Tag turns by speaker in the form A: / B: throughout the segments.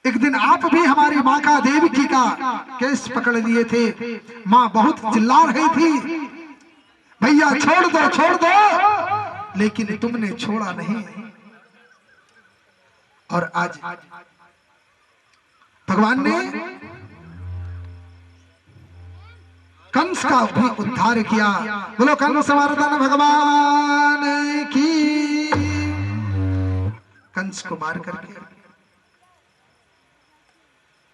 A: एक दिन आप भी हमारी माँ का देवकी का केस पकड़ लिए थे। माँ बहुत चिल्ला रही थी, भैया छोड़ दो छोड़ दो, लेकिन तुमने छोड़ा नहीं। और आज भगवान ने कंस का भी उद्धार किया। बोलो कंस मर्दन भगवान की। कंस को मार करके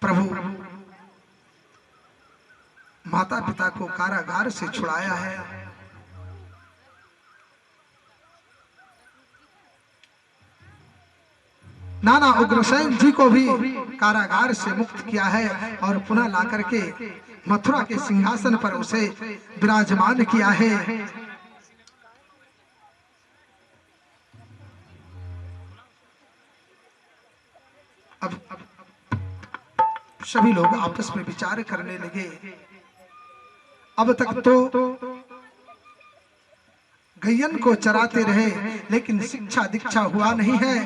A: प्रभु माता पिता को कारागार से छुड़ाया है। नाना उग्रसेन जी को भी कारागार से मुक्त किया है और पुनः लाकर के मथुरा के सिंहासन पर उसे विराजमान किया है। अब सभी लोग आपस में विचार करने लगे। अब तक तो गैयन को चराते रहे, लेकिन शिक्षा दीक्षा हुआ नहीं है।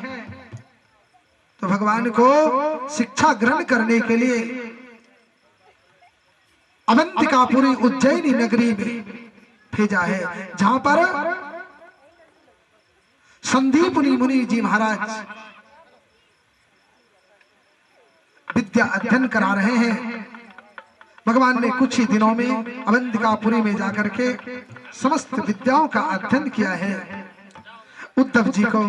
A: तो भगवान को शिक्षा ग्रहण करने के लिए अवंतिकापुरी उज्जैनी नगरी में भेजा है, जहां पर संदीपनी मुनि जी महाराज विद्या अध्ययन करा रहे हैं। भगवान ने कुछ ही दिनों में अवंतिकापुरी में जाकर के समस्त विद्याओं का अध्ययन किया है। उद्धव जी को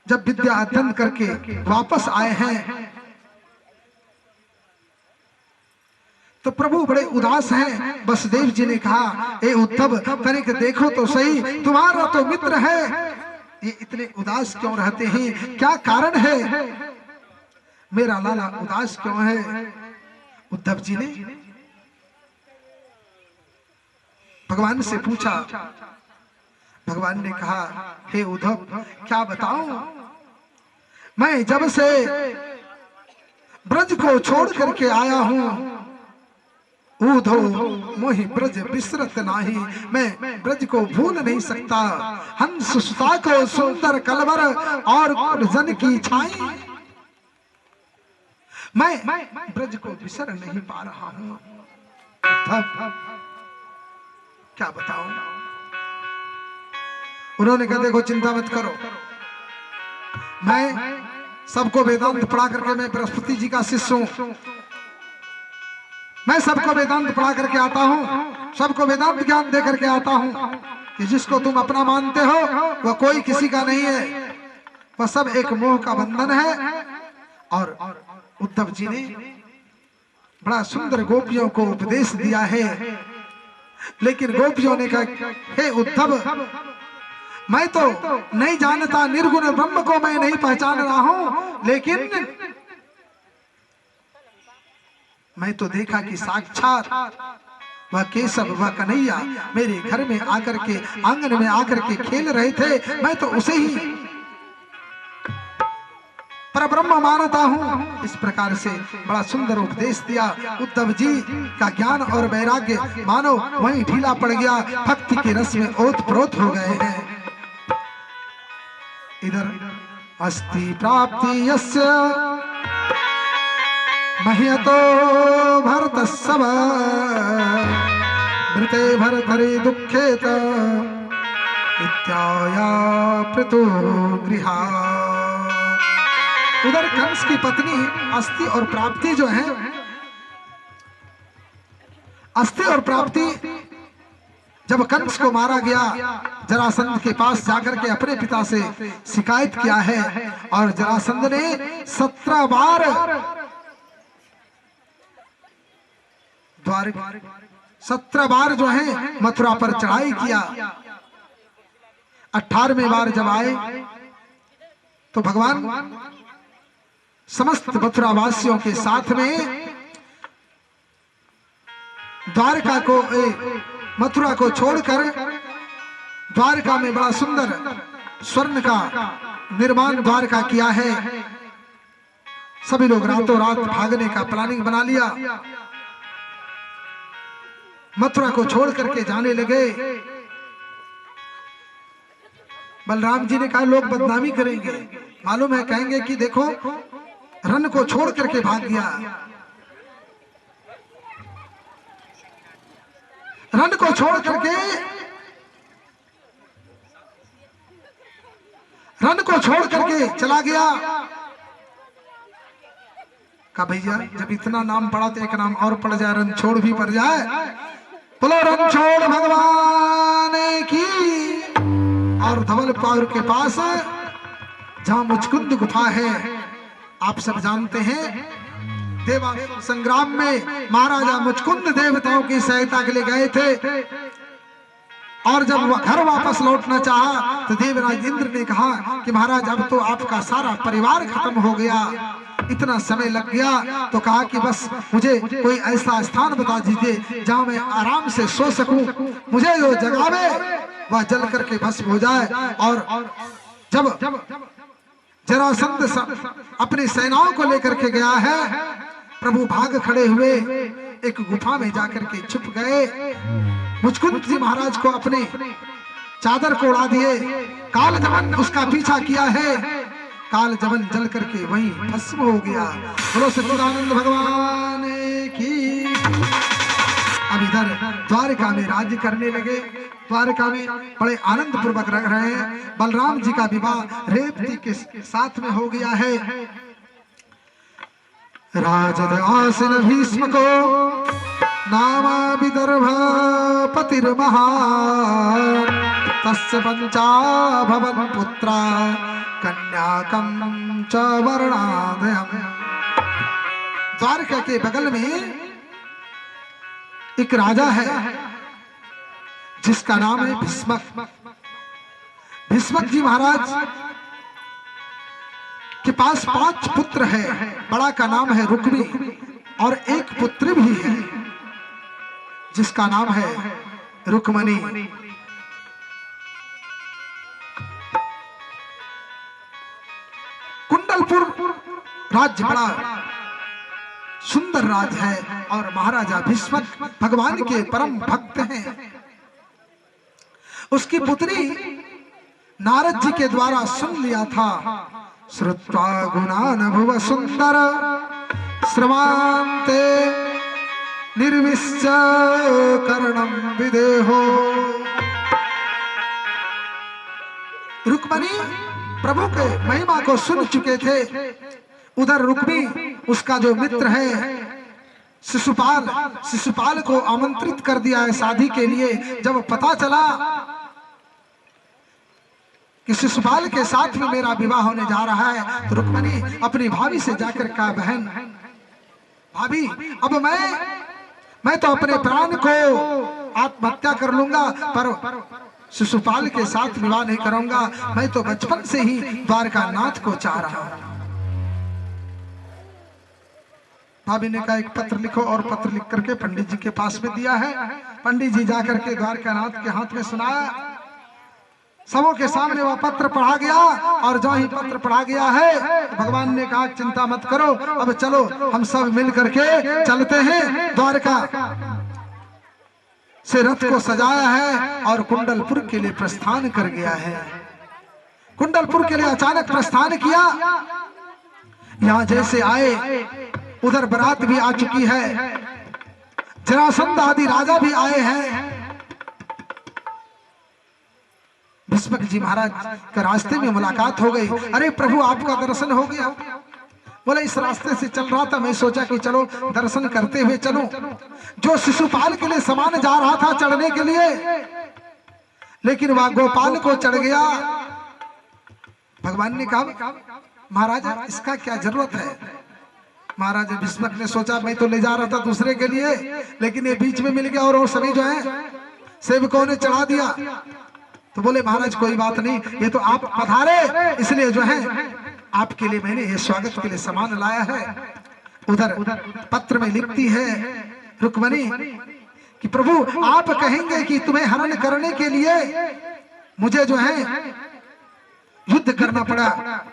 A: जब विद्या अध्ययन करके वापस आए हैं तो प्रभु बड़े उदास हैं। वसुदेव जी ने कहा, ए उद्धव तनिक देखो तो सही, तुम्हारा तो मित्र है, ये इतने उदास क्यों रहते हैं, क्या कारण है? मेरा लाला उदास क्यों है? उद्धव जी ने भगवान से पूछा। भगवान ने कहा, हे उद्धव क्या बताऊं, मैं जब से ब्रज को छोड़ करके आया हूं, ऊधो मोहि ब्रज बिसरत नाही, मैं ब्रज को भूल नहीं सकता। हंस सुता को सुंदर कलवर और जन की छाई, मैं ब्रज को बिसर नहीं पा रहा हूं। क्या बताऊं? उन्होंने कहा, देखो चिंता मत करो, मैं सबको वेदांत पढ़ा करके, मैं बृहस्पति जी का शिष्य हूं, मैं सबको वेदांत पढ़ा करके आता हूं, सबको वेदांत ज्ञान दे करके आता हूं कि जिसको तुम अपना मानते हो वह कोई किसी का नहीं है, वह सब एक मोह का बंधन है। और उद्धव जी ने बड़ा सुंदर गोपियों को उपदेश दिया है, लेकिन गोपियों ने कहा, हे उद्धव मैं तो नहीं जानता, निर्गुण ब्रह्म को मैं नहीं पहचान रहा हूं, लेकिन मैं तो देखा कि साक्षात वह केशव, वह कन्हैया मेरे घर में आकर के, आंगन में आकर के खेल रहे थे, मैं तो उसे ही परब्रह्म मानता हूं। इस प्रकार से बड़ा सुंदर उपदेश दिया। उद्धव जी का ज्ञान और वैराग्य मानो वहीं ढीला पड़ गया, भक्ति के रस में ओतप्रोत हो गए हैं। इधर अस्ति प्राप्ति यस्य मह्यतो भरतस्सव, मृते भरतरि दुःखेत इत्याया प्रतो गृहा। उधर कंस की पत्नी अस्ति और प्राप्ति जो है, अस्ति और प्राप्ति जब कंस को मारा गया, जरासंध के पास जाकर के अपने पिता से शिकायत किया है, और जरासंध ने 17 बार 17 बार जो है मथुरा पर चढ़ाई किया। 18वें बार जब आए तो भगवान समस्त मथुरा वासियों के साथ में द्वारका को, मथुरा को छोड़कर द्वारका में बड़ा सुंदर स्वर्ण का निर्माण द्वारका किया है। सभी लोग रातों रात भागने का प्लानिंग बना लिया, मथुरा को छोड़ करके जाने लगे। बलराम जी ने कहा, लोग बदनामी करेंगे, मालूम है, कहेंगे कि देखो रन को छोड़ करके भाग गया। रन को छोड़ करके चला गया। कहा भैया जब इतना नाम पड़ा तो एक नाम और पड़ जाए, रन छोड़ भी पड़ जाए। बोलो रन छोड़ भगवान की। और धवलपुर के पास जहां मुचकुंद गुफा है, आप सब जानते हैं देवा संग्राम में महाराजा मुचकुंद देवताओं की सहायता के लिए गए थे, और जब वह घर वापस लौटना चाहा तो देवराज इंद्र ने कहा कि महाराज अब तो आपका सारा परिवार खत्म हो गया, इतना समय लग गया, तो कहा कि बस मुझे कोई ऐसा स्थान बता दीजिए जहां मैं आराम से सो सकूं, मुझे जो जगावे वह जल करके भस्म हो जाए। और जब जरासंध अपनी सेनाओं को लेकर के गया है, प्रभु भाग खड़े हुए एक गुफा में जाकर के छुप गए। मुचकुंद जी महाराज को अपने चादर को उड़ा दिए। काल जवन उसका पीछा किया है, काल जवन जल करके वहीं भस्म हो गया। बोलो सच्चिदानंद भगवान की। अब इधर द्वारका में राज्य करने लगे। द्वारका में बड़े आनंद पूर्वक रह रहे हैं। बलराम जी का विवाह रेवती के साथ में हो गया है। राजद आसन भीष्म को नामा विदर्भ पतिर्महान, तस्य पंचा भवन पुत्रा कन्याकम च वर्णादयम्। द्वारका के बगल में एक राजा है जिसका नाम है भीष्मक। भीष्मक जी महाराज के पास 5 पुत्र है। बड़ा का नाम है रुक्मी और एक पुत्र भी है जिसका नाम है रुक्मणी। कुंडलपुर राज्य बड़ा सुंदर राज है और महाराजा भीष्मक भगवान के परम भक्त हैं। उसकी पुत्री नारद जी के द्वारा सुन लिया था। श्रुत्वा गुणान भुव सुंदर श्रवान्ते निर्विश्च कर्णम विदेहो। रुक्मणी प्रभु के महिमा को सुन चुके थे। उधर रुक्मी उसका जो मित्र है शिशुपाल को आमंत्रित कर दिया है शादी के लिए। जब पता चला कि शिशुपाल के साथ में मेरा विवाह होने जा रहा है, तो रुक्मणी अपनी भाभी से जाकर कहा, बहन भाभी अब मैं तो अपने प्राण को आत्महत्या कर लूंगा, पर शिशुपाल के साथ विवाह नहीं करूंगा। मैं तो बचपन से ही द्वारका नाथ को चाह रहा हूं। भाभी ने कहा एक पत्र लिखो, और पत्र लिख करके पंडित जी के पास में दिया है। पंडित जी जाकर के द्वारका नाथ के हाथ में सुनाया। सबों के सामने वह पत्र पढ़ा गया, और जो ही पत्र पढ़ा गया है तो भगवान ने कहा चिंता मत करो, अब चलो हम सब मिल करके चलते हैं। द्वारका से रथ को सजाया है और कुंडलपुर के लिए प्रस्थान कर गया है। कुंडलपुर के लिए अचानक प्रस्थान किया। यहाँ जैसे आए उधर बारात भी आ चुकी है, जरासंध आदि राजा भी आए हैं। भीष्मक जी महाराज का रास्ते में मुलाकात हो गई। अरे प्रभु आपका दर्शन हो गया। बोले इस रास्ते से चल रहा था, मैं सोचा कि चलो दर्शन करते हुए चलूं। जो शिशुपाल के लिए सामान जा रहा था चढ़ने के लिए, लेकिन वह गोपाल को चढ़ गया। भगवान ने कहा महाराज इसका क्या जरूरत है। महाराज भीष्मक ने सोचा मैं तो ले जा रहा था दूसरे के लिए, लेकिन ये बीच में मिल गया और सभी जो है सेवकों ने चढ़ा दिया। तो बोले महाराज कोई बात नहीं, ये तो आप पधारे इसलिए जो है आपके लिए मैंने ये स्वागत के लिए सामान लाया है। उधर पत्र में लिखती है रुक्मणी कि प्रभु आप कहेंगे कि तुम्हें हरण करने के लिए मुझे जो है युद्ध करना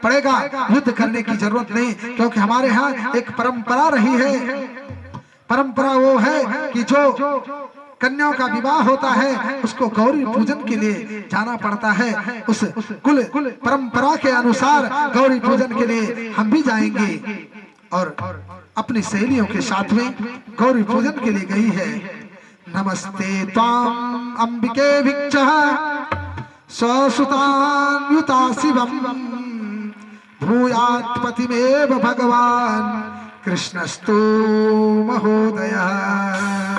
A: पड़ेगा। युद्ध करने की जरूरत नहीं, क्योंकि हमारे यहाँ एक परंपरा रही है। परंपरा वो है कि जो कन्याओं का विवाह होता है उसको गौरी पूजन के लिए जाना पड़ता है। उस कुल परंपरा के अनुसार गौरी पूजन के लिए हम भी जाएंगे। और अपनी सहेलियों के साथ में गौरी पूजन के लिए गई है। नमस्ते त्वाम अंबिके भिक्षः स्वसुतान युता शिवम भूयात् पतिमेव भगवान कृष्णस्तु महोदयः।